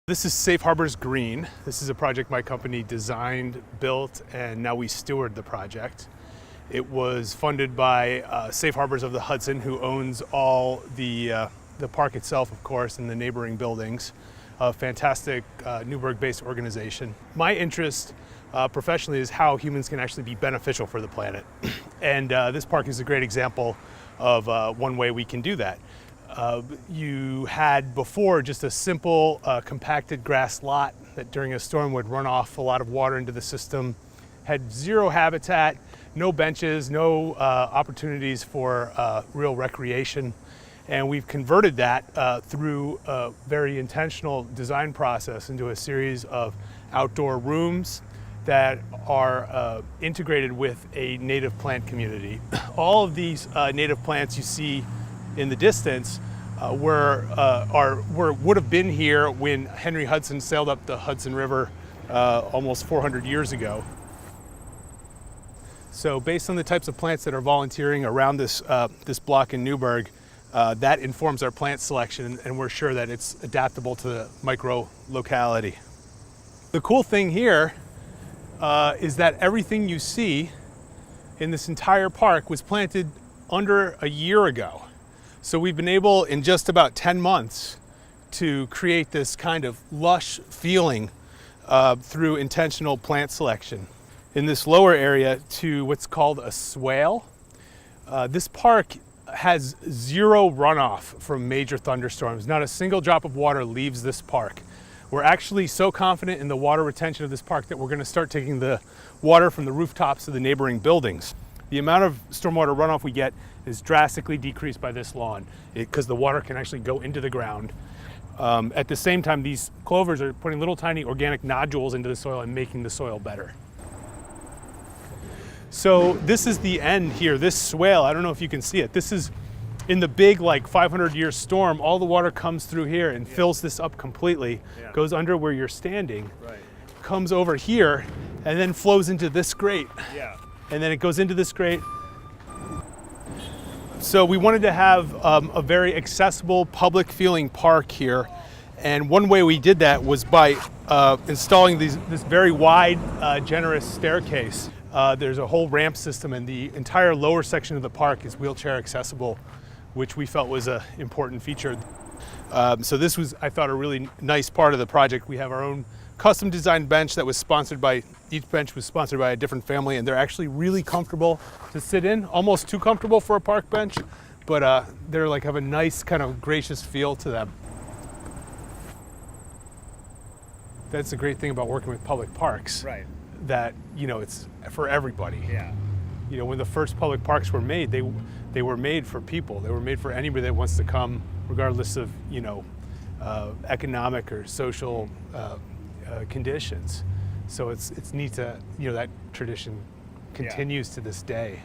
This is Safe Harbors Green. This is a project my company designed, built, and now we steward the project. It was funded by Safe Harbors of the Hudson, who owns all the park itself, of course, and the neighboring buildings. A fantastic Newburgh-based organization. My interest professionally is how humans can actually be beneficial for the planet. And this park is a great example of one way we can do that. You had before just a simple compacted grass lot that during a storm would run off a lot of water into the system, had zero habitat, no benches, no opportunities for real recreation. And we've converted that through a very intentional design process into a series of outdoor rooms that are integrated with a native plant community. All of these native plants you see in the distance would have been here when Henry Hudson sailed up the Hudson River almost 400 years ago. So based on the types of plants that are volunteering around this block in Newburgh, that informs our plant selection, and we're sure that it's adaptable to the micro locality. The cool thing here is that everything you see in this entire park was planted under a year ago. So we've been able in just about 10 months to create this kind of lush feeling through intentional plant selection. In this lower area to what's called a swale, this park has zero runoff from major thunderstorms. Not a single drop of water leaves this park. We're actually so confident in the water retention of this park that we're going to start taking the water from the rooftops of the neighboring buildings. The amount of stormwater runoff we get is drastically decreased by this lawn because the water can actually go into the ground. At the same time, these clovers are putting little tiny organic nodules into the soil and making the soil better. So this is the end here, this swale. I don't know if you can see it. This is in the big 500-year storm, all the water comes through here and fills this up completely, goes under where you're standing, comes over here, and then flows into this grate. And then it goes into this grate. So we wanted to have a very accessible, public feeling park here. And one way we did that was by installing this very wide, generous staircase. There's a whole ramp system, and the entire lower section of the park is wheelchair accessible, which we felt was an important feature. So this was, I thought, a really nice part of the project. We have our own custom designed bench that was sponsored by, each bench was sponsored by a different family, and they're actually really comfortable to sit in, almost too comfortable for a park bench, but they're have a nice kind of gracious feel to them. That's the great thing about working with public parks. That, it's for everybody. When the first public parks were made, they were made for people. They were made for anybody that wants to come, regardless of, economic or social conditions. So it's neat to, that tradition continues to this day.